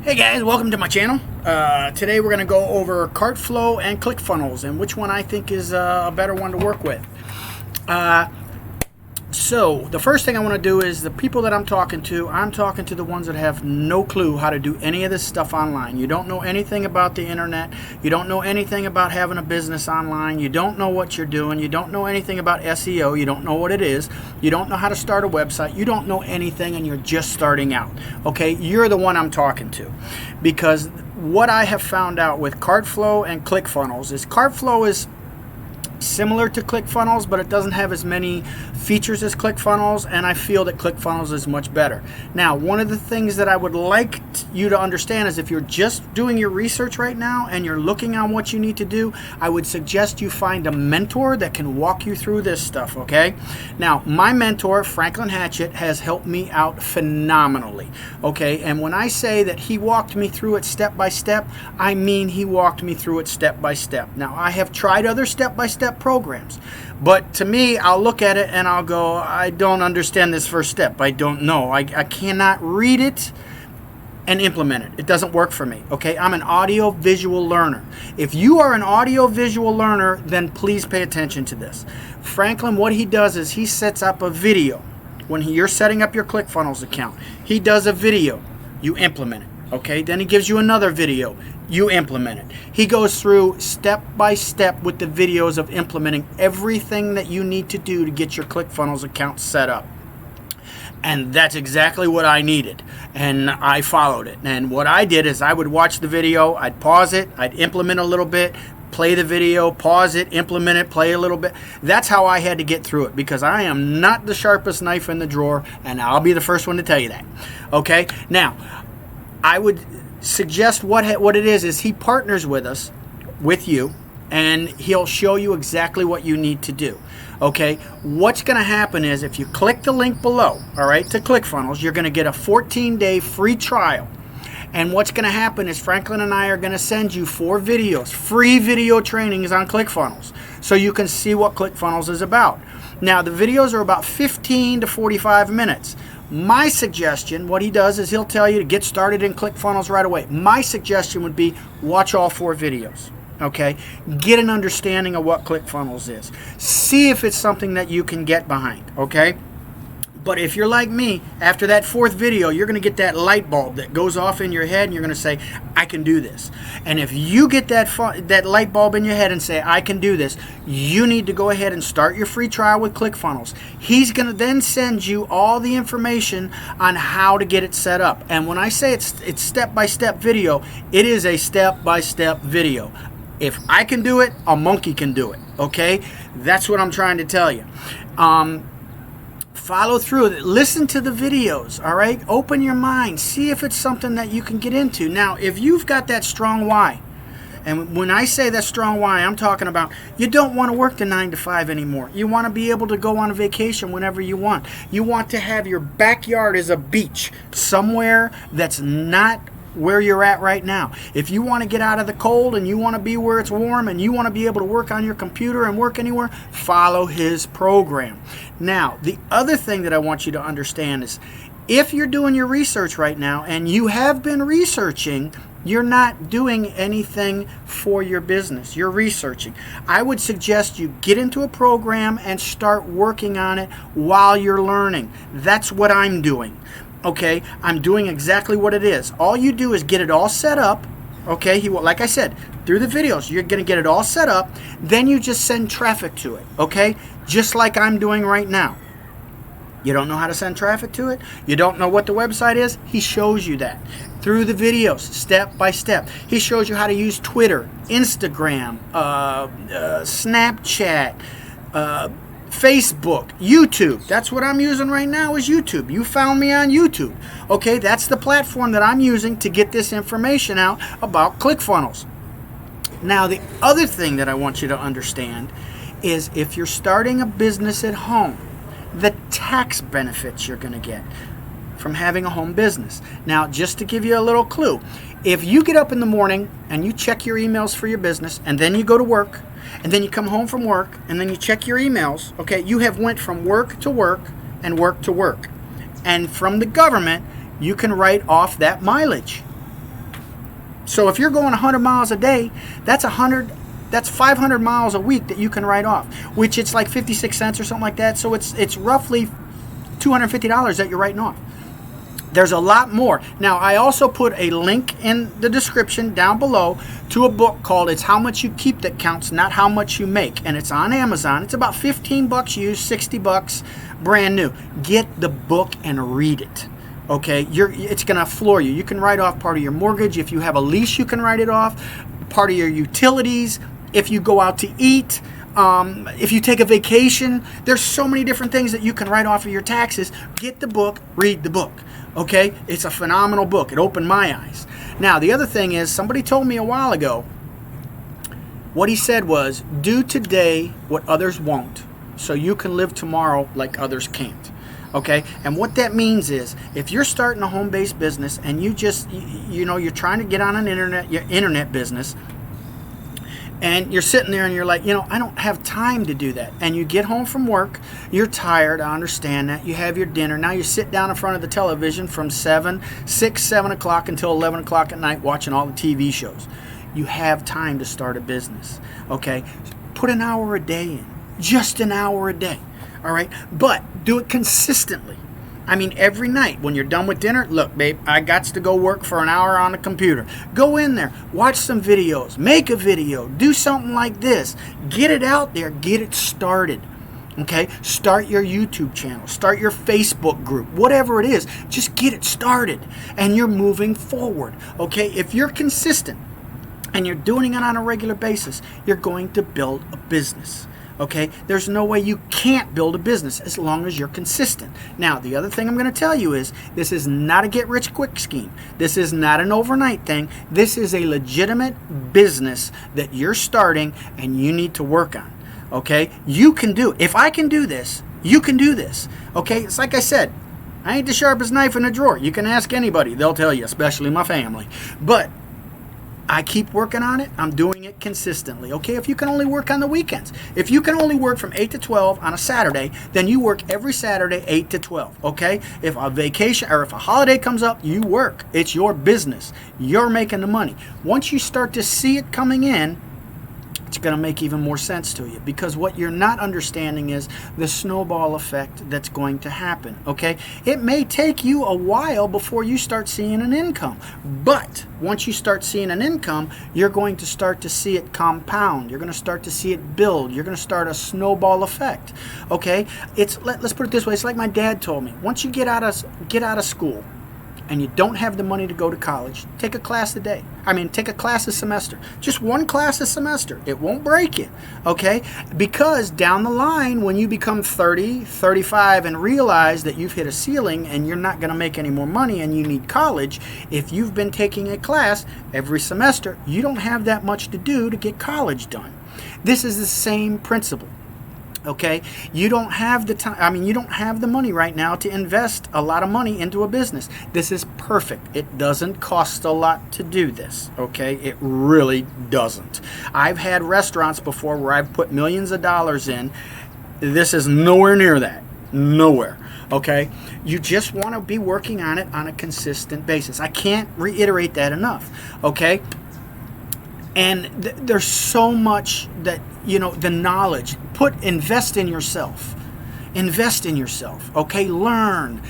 Hey guys, welcome to my channel. Today we're going to go over Cartflow and Clickfunnels and which one I think is a better one to work with. So the first thing I want to do is the people that I'm talking to the ones that have no clue how to do any of this stuff online. You don't know anything about the internet. You don't know anything about having a business online. You don't know what you're doing. You don't know anything about SEO. You don't know what it is. You don't know how to start a website. You don't know anything and you're just starting out. Okay, you're the one I'm talking to, because what I have found out with Cartflow and Clickfunnels is Cartflow is similar to Clickfunnels, but it doesn't have as many features as Clickfunnels, and I feel that Clickfunnels is much better. Now, one of the things that I would like you to understand is if you're just doing your research right now and you're looking on what you need to do, I would suggest you find a mentor that can walk you through this stuff, okay? Now, my mentor, Franklin Hatchett, has helped me out phenomenally, okay? And when I say that he walked me through it step by step, I mean he walked me through it step by step. Now, I have tried other step-by-step programs, but to me, I'll look at it and I'll go, I don't understand this first step. I don't know. I cannot read it and implement it. It doesn't work for me. Okay, I'm an audio visual learner. If you are an audio visual learner, then please pay attention to this. Franklin, what he does is he sets up a video. When you're setting up your Clickfunnels account, he does a video. You implement it. Okay, then he gives you another video. You implement it. He goes through step by step with the videos of implementing everything that you need to do to get your Clickfunnels account set up. And that's exactly what I needed. And I followed it. And what I did is I would watch the video, I'd pause it, I'd implement a little bit, play the video, pause it, implement it, play a little bit. That's how I had to get through it, because I am not the sharpest knife in the drawer, and I'll be the first one to tell you that. Okay? Now, I would suggest what it is he partners with you, and he'll show you exactly what you need to do. Okay, what's going to happen is if you click the link below, all right, to Clickfunnels, you're going to get a 14-day free trial. And what's going to happen is Franklin and I are going to send you 4 videos, free video trainings on Clickfunnels, so you can see what Clickfunnels is about. Now, the videos are about 15 to 45 minutes. My suggestion, what he does is he'll tell you to get started in Clickfunnels right away. My suggestion would be watch all 4 videos, okay? Get an understanding of what Clickfunnels is. See if it's something that you can get behind, okay? But if you're like me, after that 4th video, you're going to get that light bulb that goes off in your head, and you're going to say, I can do this. And if you get that light bulb in your head and say, I can do this, you need to go ahead and start your free trial with Clickfunnels. He's going to then send you all the information on how to get it set up. And when I say it's step-by-step video, it is a step-by-step video. If I can do it, a monkey can do it, okay? That's what I'm trying to tell you. Follow through. Listen to the videos, all right? Open your mind. See if it's something that you can get into. Now, if you've got that strong why, and when I say that strong why, I'm talking about you don't want to work the 9 to 5 anymore. You want to be able to go on a vacation whenever you want. You want to have your backyard as a beach somewhere that's not where you're at right now. If you want to get out of the cold and you want to be where it's warm and you want to be able to work on your computer and work anywhere, follow his program. Now, the other thing that I want you to understand is if you're doing your research right now and you have been researching, you're not doing anything for your business. You're researching. I would suggest you get into a program and start working on it while you're learning. That's what I'm doing. Okay, I'm doing exactly what it is. All you do is get it all set up. Okay, like I said, through the videos, you're going to get it all set up. Then you just send traffic to it. Okay, just like I'm doing right now. You don't know how to send traffic to it? You don't know what the website is? He shows you that through the videos, step by step. He shows you how to use Twitter, Instagram, Snapchat, Facebook, YouTube. That's what I'm using right now is YouTube. You found me on YouTube. Okay, that's the platform that I'm using to get this information out about Clickfunnels. Now, the other thing that I want you to understand is if you're starting a business at home, the tax benefits you're going to get from having a home business. Now, just to give you a little clue, if you get up in the morning and you check your emails for your business and then you go to work, and then you come home from work, and then you check your emails, okay, you have went from work to work and work to work. And from the government, you can write off that mileage. So if you're going 100 miles a day, that's 500 miles a week that you can write off, which it's like 56 cents or something like that. So it's roughly $250 that you're writing off. There's a lot more. Now, I also put a link in the description down below to a book called It's How Much You Keep That Counts, Not How Much You Make. And it's on Amazon. It's about 15 bucks used, 60 bucks brand new. Get the book and read it. Okay, it's going to floor you. You can write off part of your mortgage. If you have a lease, you can write it off. Part of your utilities. If you go out to eat. If you take a vacation. There's so many different things that you can write off of your taxes. Get the book. Read the book. Okay, it's a phenomenal book. It opened my eyes. Now, the other thing is, somebody told me a while ago, what he said was, do today what others won't, so you can live tomorrow like others can't. Okay, and what that means is, if you're starting a home-based business and you're trying to get on your internet business, and you're sitting there and you're like, I don't have time to do that. And you get home from work, you're tired, I understand that. You have your dinner. Now you sit down in front of the television from 7 o'clock until 11 o'clock at night watching all the TV shows. You have time to start a business, okay? Put an hour a day in, just an hour a day, all right? But do it consistently. I mean, every night when you're done with dinner, look, babe, I got to go work for an hour on the computer. Go in there, watch some videos, make a video, do something like this. Get it out there, get it started. Okay? Start your YouTube channel, start your Facebook group, whatever it is. Just get it started and you're moving forward. Okay? If you're consistent and you're doing it on a regular basis, you're going to build a business. Okay, there's no way you can't build a business as long as you're consistent. Now, the other thing I'm going to tell you is this is not a get-rich-quick scheme. This is not an overnight thing. This is a legitimate business that you're starting and you need to work on. Okay, you can do it. If I can do this, you can do this. Okay, it's like I said, I ain't the sharpest knife in the drawer. You can ask anybody. They'll tell you, especially my family. But I keep working on it. I'm doing it consistently. Okay, if you can only work on the weekends, if you can only work from 8 to 12 on a Saturday, then you work every Saturday 8 to 12. Okay, if a vacation or if a holiday comes up, you work. It's your business. You're making the money. Once you start to see it coming in, it's going to make even more sense to you, because what you're not understanding is the snowball effect that's going to happen. Okay, it may take you a while before you start seeing an income, but once you start seeing an income, you're going to start to see it compound. You're going to start to see it build. You're going to start a snowball effect. Okay, let's put it this way. It's like my dad told me. Once you get out of school and you don't have the money to go to college, take a class a day. Take a class a semester. Just one class a semester. It won't break you, okay? Because down the line, when you become 30, 35, and realize that you've hit a ceiling and you're not going to make any more money and you need college, if you've been taking a class every semester, you don't have that much to do to get college done. This is the same principle. Okay, you don't have the time. You don't have the money right now to invest a lot of money into a business. This is perfect. It doesn't cost a lot to do this. Okay, it really doesn't. I've had restaurants before where I've put millions of dollars in. This is nowhere near that. Nowhere. Okay, you just want to be working on it on a consistent basis. I can't reiterate that enough. Okay. And there's so much that, the knowledge. Invest in yourself. Invest in yourself. Okay, learn.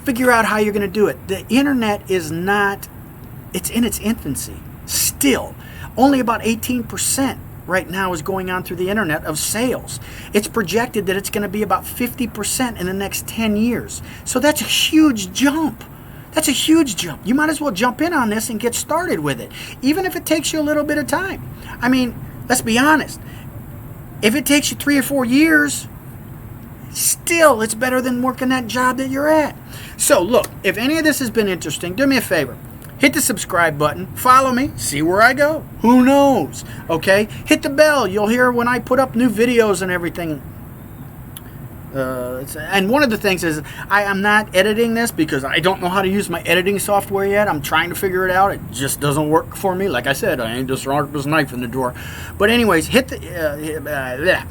Figure out how you're going to do it. The internet it's in its infancy. Still, only about 18% right now is going on through the internet of sales. It's projected that it's going to be about 50% in the next 10 years. So that's a huge jump. That's a huge jump. You might as well jump in on this and get started with it, even if it takes you a little bit of time. Let's be honest. If it takes you 3 or 4 years, still it's better than working that job that you're at. So look, if any of this has been interesting, do me a favor. Hit the subscribe button. Follow me. See where I go. Who knows? Okay? Hit the bell. You'll hear when I put up new videos and everything. And one of the things is I am not editing this because I don't know how to use my editing software yet. I'm trying to figure it out. It just doesn't work for me. Like I said, I ain't the sharpest knife in the drawer. But anyways, hit the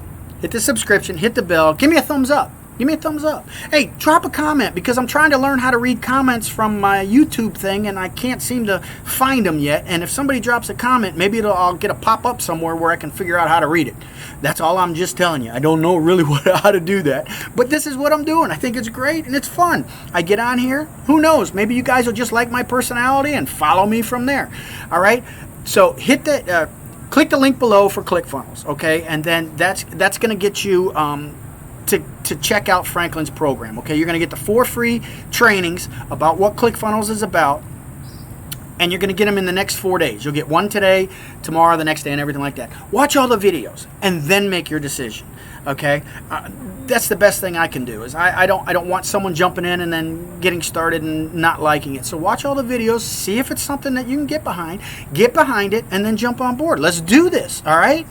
subscription, hit the bell, give me a thumbs up. Give me a thumbs up. Hey, drop a comment, because I'm trying to learn how to read comments from my YouTube thing and I can't seem to find them yet. And if somebody drops a comment, maybe I'll get a pop-up somewhere where I can figure out how to read it. That's all I'm just telling you. I don't know really how to do that. But this is what I'm doing. I think it's great and it's fun. I get on here. Who knows? Maybe you guys will just like my personality and follow me from there. All right? So hit that, click the link below for ClickFunnels, okay? And then that's going to get you to check out Franklin's program, okay? You're going to get the 4 free trainings about what ClickFunnels is about, and you're going to get them in the next 4 days. You'll get one today, tomorrow, the next day, and everything like that. Watch all the videos and then make your decision, okay? That's the best thing I can do. Is I don't want someone jumping in and then getting started and not liking it. So watch all the videos, see if it's something that you can get behind it, and then jump on board. Let's do this, all right?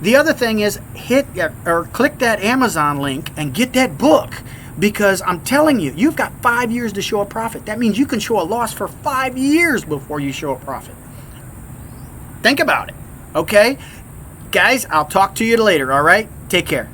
The other thing is hit or click that Amazon link and get that book, because I'm telling you, you've got 5 years to show a profit. That means you can show a loss for 5 years before you show a profit. Think about it, okay? Guys, I'll talk to you later, all right? Take care.